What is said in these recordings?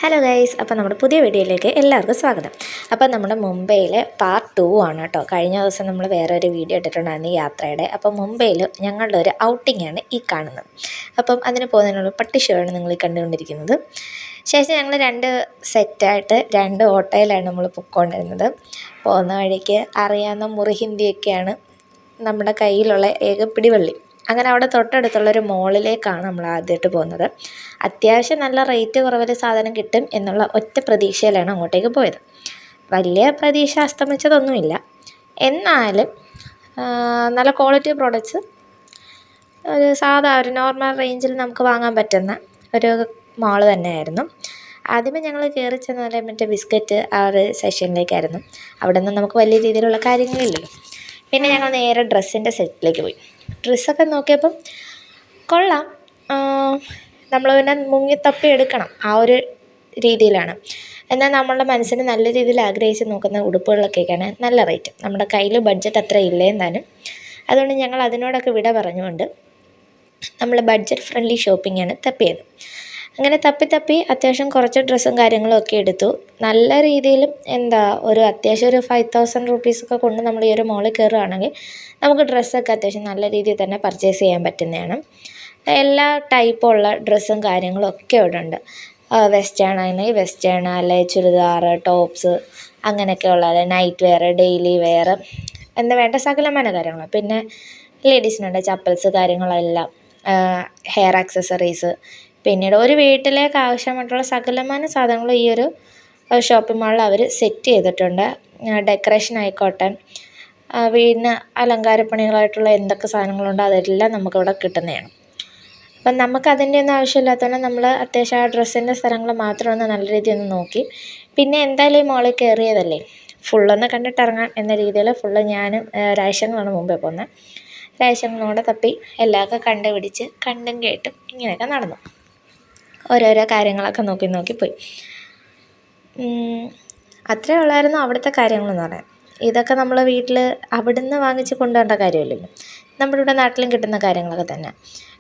Hello guys, അപ്പോൾ നമ്മുടെ പുതിയ വീഡിയോയിലേക്ക് എല്ലാവർക്കും സ്വാഗതം. അപ്പോൾ നമ്മുടെ മുംബൈയിലെ പാർട്ട് 2 ആണ് കേട്ടോ. കഴിഞ്ഞ ദിവസം നമ്മൾ വേറെ ഒരു വീഡിയോ ഇട്ടിട്ടുണ്ടായിരുന്നു യാത്രയുടെ. അപ്പോൾ മുംബൈയിൽ ഞങ്ങളുടെ ഒരു ഔട്ടിങ്ങാണ് ഈ കാണുന്നത്. അപ്പം അതിന് പോകുന്നതിനുള്ള പട്ടി ഷോ ആണ് നിങ്ങൾ ഈ കണ്ടുകൊണ്ടിരിക്കുന്നത്. ശേഷം ഞങ്ങൾ രണ്ട് സെറ്റായിട്ട് 2 ഓട്ടോയിലാണ് നമ്മൾ പൊയ്ക്കൊണ്ടിരുന്നത്. പോകുന്ന വഴിക്ക് അറിയാവുന്ന മുറി ഹിന്ദിയൊക്കെയാണ് നമ്മുടെ കയ്യിലുള്ള ഏക പിടിവള്ളി. അങ്ങനെ അവിടെ തൊട്ടടുത്തുള്ളൊരു മോളിലേക്കാണ് നമ്മൾ ആദ്യമായിട്ട് പോകുന്നത്. അത്യാവശ്യം നല്ല റേറ്റ് കുറവിൽ സാധനം കിട്ടും എന്നുള്ള ഒറ്റ പ്രതീക്ഷയിലാണ് അങ്ങോട്ടേക്ക് പോയത്. വലിയ പ്രതീക്ഷ അസ്തമിച്ചതൊന്നുമില്ല, എന്നാലും നല്ല ക്വാളിറ്റി പ്രോഡക്റ്റ്സ് ഒരു ഒരു നോർമൽ റേഞ്ചിൽ നമുക്ക് വാങ്ങാൻ പറ്റുന്ന ഒരു മോള് തന്നെയായിരുന്നു. ആദ്യമേ ഞങ്ങൾ കയറി ചെന്നാൽ മറ്റേ ബിസ്ക്കറ്റ് ആ ഒരു സെഷനിലേക്കായിരുന്നു. അവിടെ നിന്ന് നമുക്ക് വലിയ രീതിയിലുള്ള കാര്യങ്ങളില്ലല്ലോ. പിന്നെ ഞങ്ങൾ നേരെ ഡ്രസ്സിൻ്റെ സെറ്റിലേക്ക് പോയി. ഡ്രസ്സൊക്കെ നോക്കിയപ്പം കൊള്ളാം, നമ്മൾ പിന്നെ മുങ്ങിത്തപ്പി എടുക്കണം ആ ഒരു രീതിയിലാണ്. എന്നാൽ നമ്മളുടെ മനസ്സിന് നല്ല രീതിയിൽ ആഗ്രഹിച്ച് നോക്കുന്ന ഉടുപ്പുകളൊക്കെയാണ് നല്ല റേറ്റ്. നമ്മുടെ കയ്യിൽ ബഡ്ജറ്റ് അത്ര ഇല്ലേയും താനും. അതുകൊണ്ട് ഞങ്ങൾ അതിനോടൊക്കെ വിട പറഞ്ഞുകൊണ്ട് നമ്മൾ ബഡ്ജറ്റ് ഫ്രണ്ട്ലി ഷോപ്പിങ്ങാണ് തപ്പിയത്. അങ്ങനെ തപ്പി അത്യാവശ്യം കുറച്ച് ഡ്രസ്സും കാര്യങ്ങളും ഒക്കെ എടുത്തു. നല്ല രീതിയിലും ഒരു അത്യാവശ്യം ഒരു 5000 റുപ്പീസൊക്കെ കൊണ്ട് നമ്മൾ ഈ ഒരു മോളിൽ കയറുകയാണെങ്കിൽ നമുക്ക് ഡ്രസ്സൊക്കെ അത്യാവശ്യം നല്ല രീതിയിൽ തന്നെ പർച്ചേസ് ചെയ്യാൻ പറ്റുന്നതാണ്. എല്ലാ ടൈപ്പുള്ള ഡ്രസ്സും കാര്യങ്ങളും ഒക്കെ ഇവിടെ ഉണ്ട്. വെസ്റ്റേൺ ആണെങ്കിൽ വെസ്റ്റേൺ, അല്ലെങ്കിൽ ചുരിദാർ, ടോപ്സ്, അങ്ങനെയൊക്കെയുള്ള നൈറ്റ് വെയർ, ഡെയിലി വെയർ എന്ന് വേണ്ട സകലമാന കാര്യങ്ങൾ. പിന്നെ ലേഡീസിനുണ്ട് ചപ്പൽസ് കാര്യങ്ങളെല്ലാം, ഹെയർ ആക്സസറീസ്, പിന്നീട് ഒരു വീട്ടിലേക്ക് ആവശ്യമായിട്ടുള്ള സകലമാന സാധനങ്ങൾ ഈ ഒരു ഷോപ്പിംഗ് മാളിൽ അവർ സെറ്റ് ചെയ്തിട്ടുണ്ട്. ഡെക്കറേഷൻ ആയിക്കോട്ടെ, വീടിന് അലങ്കാരപ്പണികളായിട്ടുള്ള എന്തൊക്കെ സാധനങ്ങളുണ്ടോ അതെല്ലാം നമുക്കിവിടെ കിട്ടുന്നതാണ്. അപ്പം നമുക്ക് അതിൻ്റെ ഒന്നും ആവശ്യമില്ലാത്തതുകൊണ്ട് നമ്മൾ അത്യാവശ്യം ആ ഡ്രസ്സിൻ്റെ സ്ഥലങ്ങൾ മാത്രം ഒന്ന് നല്ല രീതിയിൽ ഒന്ന് നോക്കി. പിന്നെ എന്തായാലും ഈ മോളിൽ കയറിയതല്ലേ, ഫുള്ളൊന്ന് കണ്ടിട്ടിറങ്ങാം എന്ന രീതിയിൽ ഞാനും രാശങ്ങളാണ് മുമ്പേ പോകുന്നത്. രാശങ്ങളോടെ തപ്പി എല്ലാമൊക്കെ കണ്ടുപിടിച്ച് കണ്ടും കേട്ടും ഇങ്ങനെയൊക്കെ നടന്നു. ഓരോരോ കാര്യങ്ങളൊക്കെ നോക്കി പോയി. അത്രയേ ഉള്ളായിരുന്നു അവിടുത്തെ കാര്യങ്ങളെന്ന് പറയാം. ഇതൊക്കെ നമ്മൾ വീട്ടിൽ അവിടുന്ന് വാങ്ങിച്ച് കൊണ്ടുവരേണ്ട കാര്യമില്ലല്ലോ, നമ്മുടെ ഇവിടെ നാട്ടിലും കിട്ടുന്ന കാര്യങ്ങളൊക്കെ തന്നെ.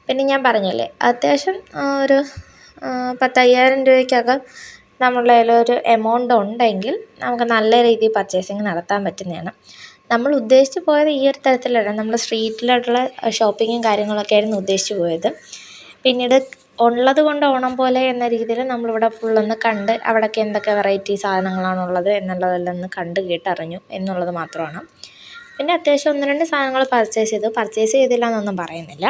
പിന്നെ ഞാൻ പറഞ്ഞില്ലേ, അത്യാവശ്യം ഒരു 10,000 രൂപയ്ക്കകം നമ്മളുടെ കയ്യിലൊരു എമൗണ്ട് ഉണ്ടെങ്കിൽ നമുക്ക് നല്ല രീതിയിൽ പർച്ചേസിങ് നടത്താൻ പറ്റുന്നതാണ്. നമ്മൾ ഉദ്ദേശിച്ച് പോയത് ഈ ഒരു തരത്തിലല്ല, നമ്മൾ സ്ട്രീറ്റിലായിട്ടുള്ള ഷോപ്പിങ്ങും കാര്യങ്ങളൊക്കെ ആയിരുന്നു ഉദ്ദേശിച്ച് പോയത്. പിന്നീട് ഉള്ളത് കൊണ്ട് ഓണം പോലെ എന്ന രീതിയിൽ നമ്മളിവിടെ ഫുള്ളൊന്ന് കണ്ട് അവിടെയൊക്കെ എന്തൊക്കെ വെറൈറ്റി സാധനങ്ങളാണുള്ളത് എന്നുള്ളതെല്ലാം ഒന്ന് കണ്ട് കേട്ടറിഞ്ഞു എന്നുള്ളത് മാത്രമാണ്. പിന്നെ അത്യാവശ്യം 1-2 സാധനങ്ങൾ പർച്ചേസ് ചെയ്തില്ല എന്നൊന്നും പറയുന്നില്ല.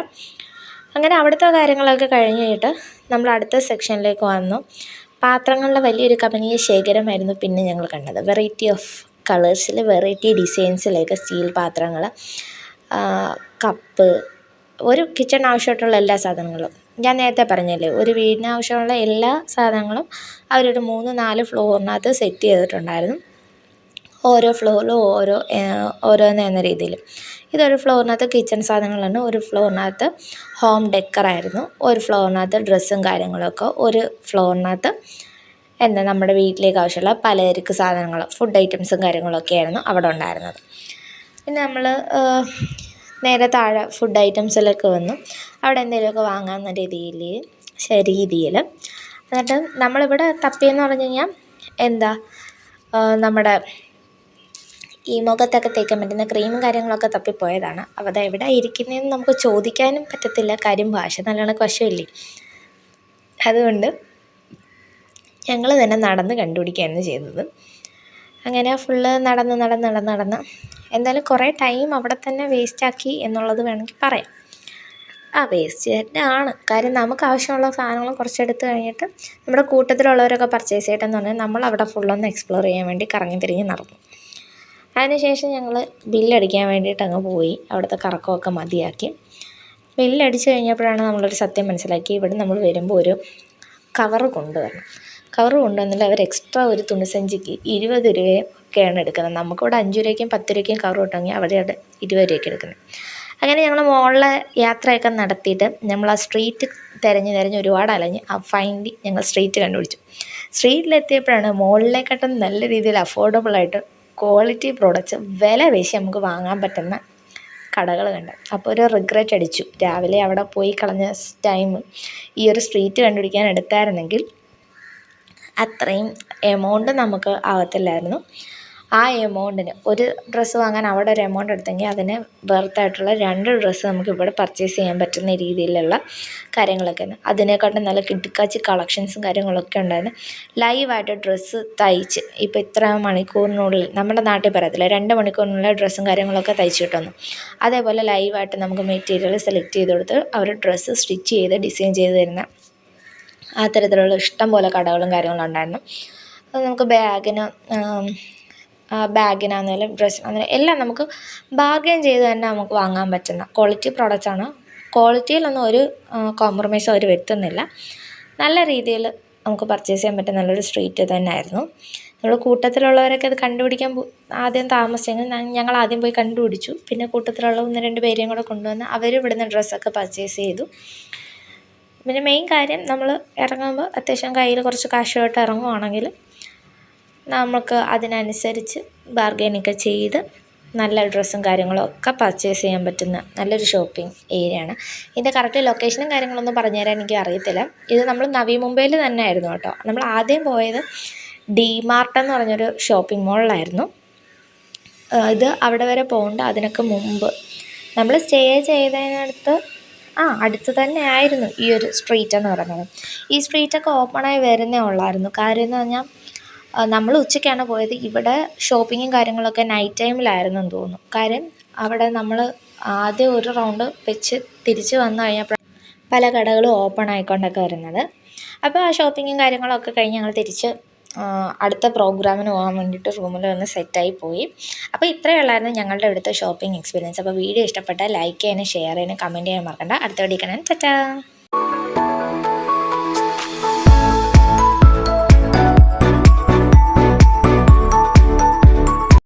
അങ്ങനെ അവിടുത്തെ കാര്യങ്ങളൊക്കെ കഴിഞ്ഞിട്ട് നമ്മൾ അടുത്ത സെക്ഷനിലേക്ക് വന്നു. പാത്രങ്ങളുടെ വലിയൊരു കമനീയ ശേഖരമായിരുന്നു പിന്നെ ഞങ്ങൾ കണ്ടത്. വെറൈറ്റി ഓഫ് കളേഴ്സിൽ, വെറൈറ്റി ഡിസൈൻസിലേക്ക് സ്റ്റീൽ പാത്രങ്ങൾ, കപ്പ്, ഒരു കിച്ചൺ ആവശ്യമായിട്ടുള്ള എല്ലാ സാധനങ്ങളും. ഞാൻ നേരത്തെ പറഞ്ഞില്ലേ, ഒരു വീടിന് ആവശ്യമുള്ള എല്ലാ സാധനങ്ങളും അവരൊരു 3-4 ഫ്ലോറിനകത്ത് സെറ്റ് ചെയ്തിട്ടുണ്ടായിരുന്നു. ഓരോ ഫ്ലോറിലും ഓരോന്ന് എന്ന രീതിയിൽ. ഇതൊരു ഫ്ലോറിനകത്ത് കിച്ചൺ സാധനങ്ങളാണ്, ഒരു ഫ്ലോറിനകത്ത് ഹോം ഡെക്കറായിരുന്നു, ഒരു ഫ്ലോറിനകത്ത് ഡ്രസ്സും കാര്യങ്ങളൊക്കെ, ഒരു ഫ്ലോറിനകത്ത് നമ്മുടെ വീട്ടിലേക്ക് ആവശ്യമുള്ള പലചരക്ക് സാധനങ്ങൾ, ഫുഡ് ഐറ്റംസും കാര്യങ്ങളൊക്കെ ആയിരുന്നു അവിടെ ഉണ്ടായിരുന്നത്. പിന്നെ നമ്മൾ നേരെ താഴെ ഫുഡ് ഐറ്റംസിലൊക്കെ വന്നു. അവിടെ എന്തെങ്കിലുമൊക്കെ വാങ്ങാവുന്ന രീതിയിൽ എന്നിട്ട് നമ്മളിവിടെ തപ്പിയെന്ന് പറഞ്ഞു കഴിഞ്ഞാൽ നമ്മുടെ ഈ മുഖത്തൊക്കെ തേക്കാൻ പറ്റുന്ന ക്രീമും കാര്യങ്ങളൊക്കെ തപ്പിപ്പോയതാണ്. അപ്പോൾ അത് എവിടെ ഇരിക്കുന്നതെന്ന് നമുക്ക് ചോദിക്കാനും പറ്റത്തില്ല, കാര്യം ഭാഷ നല്ലോണം വശമില്ലേ. അതുകൊണ്ട് ഞങ്ങൾ തന്നെ നടന്ന് കണ്ടുപിടിക്കുകയാണ് ചെയ്തത്. അങ്ങനെ ഫുള്ള് നടന്ന് എന്തായാലും കുറേ ടൈം അവിടെ തന്നെ വേസ്റ്റാക്കി എന്നുള്ളത് വേണമെങ്കിൽ പറയാം. വേസ്റ്റ് തന്നെയാണ്, കാര്യം നമുക്ക് ആവശ്യമുള്ള സാധനങ്ങൾ കുറച്ചെടുത്ത് കഴിഞ്ഞിട്ട് നമ്മുടെ കൂട്ടത്തിലുള്ളവരൊക്കെ പർച്ചേസ് ചെയ്യട്ടെന്ന് പറഞ്ഞാൽ നമ്മളവിടെ ഫുള്ളൊന്ന് എക്സ്പ്ലോർ ചെയ്യാൻ വേണ്ടി കറങ്ങി തിരിഞ്ഞ് നടന്നു. അതിനുശേഷം ഞങ്ങൾ ബില്ലടിക്കാൻ വേണ്ടിയിട്ട് അങ്ങ് പോയി. അവിടുത്തെ കറക്കമൊക്കെ മതിയാക്കി ബില്ലടിച്ച് കഴിഞ്ഞപ്പോഴാണ് നമ്മളൊരു സത്യം മനസ്സിലാക്കി. ഇവിടെ നമ്മൾ വരുമ്പോൾ ഒരു കവറ് കൊണ്ടുവരണം. കവറ് കൊണ്ടുവന്നിട്ട് അവർ എക്സ്ട്രാ ഒരു തുണിസഞ്ചിക്ക് 20 രൂപയൊക്കെയാണ് എടുക്കുന്നത്. നമുക്കിവിടെ 5 രൂപയ്ക്കും 10 രൂപയ്ക്കും കവർ കിട്ടുമെങ്കിൽ അവിടെ 20 രൂപയ്ക്ക് എടുക്കുന്നത്. അങ്ങനെ ഞങ്ങൾ മുകളിലെ യാത്രയൊക്കെ നടത്തിയിട്ട് നമ്മൾ ആ സ്ട്രീറ്റ് തിരഞ്ഞ് ഒരുപാട് അലഞ്ഞ് ഫൈനലി ഞങ്ങൾ സ്ട്രീറ്റ് കണ്ടുപിടിച്ചു. സ്ട്രീറ്റിലെത്തിയപ്പോഴാണ് മുകളിലേക്കാട്ടും നല്ല രീതിയിൽ അഫോർഡബിളായിട്ട് ക്വാളിറ്റി പ്രോഡക്റ്റ്സ് വില പേശി നമുക്ക് വാങ്ങാൻ പറ്റുന്ന കടകൾ കണ്ടത്. അപ്പോൾ ഒരു റിഗ്രറ്റ് അടിച്ചു. രാവിലെ അവിടെ പോയി കളഞ്ഞ ടൈം ഈ ഒരു സ്ട്രീറ്റ് കണ്ടുപിടിക്കാൻ എടുത്തായിരുന്നെങ്കിൽ അത്രയും എമൗണ്ട് നമുക്ക് ആവത്തില്ലായിരുന്നു. ആ എമൗണ്ടിന് ഒരു ഡ്രസ്സ് വാങ്ങാൻ അവിടെ ഒരു എമൗണ്ട് എടുത്തെങ്കിൽ അതിന് വെർത്തായിട്ടുള്ള 2 ഡ്രസ്സ് നമുക്ക് ഇവിടെ പർച്ചേസ് ചെയ്യാൻ പറ്റുന്ന രീതിയിലുള്ള കാര്യങ്ങളൊക്കെയാണ്. അതിനെക്കാട്ടും നല്ല കിടുക്കാച്ചി കളക്ഷൻസും കാര്യങ്ങളൊക്കെ ഉണ്ടായിരുന്നു. ലൈവായിട്ട് ഡ്രസ്സ് തയ്ച്ച് ഇപ്പോൾ ഇത്ര മണിക്കൂറിനുള്ളിൽ നമ്മുടെ നാട്ടിൽ പറയത്തില്ല 2 മണിക്കൂറിനുള്ളിൽ ഡ്രസ്സും കാര്യങ്ങളൊക്കെ തയ്ച്ച് കിട്ടുന്നു. അതേപോലെ ലൈവായിട്ട് നമുക്ക് മെറ്റീരിയൽ സെലക്ട് ചെയ്ത് കൊടുത്ത് അവർ ഡ്രസ്സ് സ്റ്റിച്ച് ചെയ്ത് ഡിസൈൻ ചെയ്ത് തരുന്ന ആ തരത്തിലുള്ള ഇഷ്ടം പോലെ കടകളും കാര്യങ്ങളും ഉണ്ടായിരുന്നു. അത് നമുക്ക് ബാഗിനാണെങ്കിലും ഡ്രസ്സിനാണെങ്കിലും എല്ലാം നമുക്ക് ബാർഗെയിൻ ചെയ്ത് തന്നെ നമുക്ക് വാങ്ങാൻ പറ്റുന്ന ക്വാളിറ്റി പ്രോഡക്റ്റ്സാണ്. ക്വാളിറ്റിയിലൊന്നും ഒരു കോംപ്രമൈസും അവർ വരുത്തുന്നില്ല. നല്ല രീതിയിൽ നമുക്ക് പർച്ചേസ് ചെയ്യാൻ പറ്റുന്ന നല്ലൊരു സ്ട്രീറ്റ് തന്നെയായിരുന്നു. നമ്മൾ കൂട്ടത്തിലുള്ളവരൊക്കെ അത് കണ്ടുപിടിക്കാൻ ആദ്യം താമസിച്ചെങ്കിൽ ഞങ്ങൾ ആദ്യം പോയി കണ്ടുപിടിച്ചു. പിന്നെ കൂട്ടത്തിലുള്ള 1-2 പേരെയും കൂടെ കൊണ്ടുവന്ന് അവർ ഇവിടുന്ന് ഡ്രസ്സൊക്കെ പർച്ചേസ് ചെയ്തു. പിന്നെ മെയിൻ കാര്യം നമ്മൾ ഇറങ്ങുമ്പോൾ അത്യാവശ്യം കയ്യിൽ കുറച്ച് കാശുമായിട്ട് ഇറങ്ങുവാണെങ്കിൽ നമുക്ക് അതിനനുസരിച്ച് ബാർഗെയിനൊക്കെ ചെയ്ത് നല്ല ഡ്രസ്സും കാര്യങ്ങളും ഒക്കെ പർച്ചേസ് ചെയ്യാൻ പറ്റുന്ന നല്ലൊരു ഷോപ്പിംഗ് ഏരിയയാണ്. ഇതിൻ്റെ കറക്റ്റ് ലൊക്കേഷനും കാര്യങ്ങളൊന്നും പറഞ്ഞു തരാൻ എനിക്ക് അറിയത്തില്ല. ഇത് നമ്മൾ നവി മുംബൈയിൽ തന്നെ ആയിരുന്നു കേട്ടോ. നമ്മൾ ആദ്യം പോയത് DMart എന്ന് പറഞ്ഞൊരു ഷോപ്പിംഗ് മോളിലായിരുന്നു. ഇത് അവിടെ വരെ പോകേണ്ട അതിനൊക്കെ മുമ്പ് നമ്മൾ സ്റ്റേ ചെയ്തതിനടുത്ത് അടുത്ത് തന്നെ ആയിരുന്നു ഈ ഒരു സ്ട്രീറ്റ് എന്ന് പറയുന്നത്. ഈ സ്ട്രീറ്റൊക്കെ ഓപ്പണായി വരുന്നേ ഉള്ളായിരുന്നു. കാര്യം എന്ന് പറഞ്ഞാൽ നമ്മൾ ഉച്ചയ്ക്കാണ് പോയത്. ഇവിടെ ഷോപ്പിങ്ങും കാര്യങ്ങളൊക്കെ നൈറ്റ് ടൈമിലായിരുന്നെന്ന് തോന്നുന്നു. കാര്യം അവിടെ നമ്മൾ ആദ്യം ഒരു റൗണ്ട് വെച്ച് തിരിച്ച് വന്നു കഴിഞ്ഞപ്പോൾ പല കടകളും ഓപ്പൺ ആയിക്കൊണ്ടൊക്കെ വരുന്നത്. അപ്പോൾ ആ ഷോപ്പിങ്ങും കാര്യങ്ങളൊക്കെ കഴിഞ്ഞ് ഞങ്ങൾ തിരിച്ച് അടുത്ത പ്രോഗ്രാമിന് പോകാൻ വേണ്ടിയിട്ട് റൂമിൽ വന്ന് സെറ്റായി പോയി. അപ്പോൾ ഇത്രയേ ഉള്ളായിരുന്നു ഞങ്ങളുടെ ഇവിടുത്തെ ഷോപ്പിംഗ് എക്സ്പീരിയൻസ്. അപ്പോൾ വീഡിയോ ഇഷ്ടപ്പെട്ടാൽ ലൈക്ക് ചെയ്യാനും ഷെയർ ചെയ്യാനും കമൻറ്റ് ചെയ്യാൻ മറക്കണ്ട. അടുത്ത വീഡിയോ കാണാൻ ടാറ്റാ.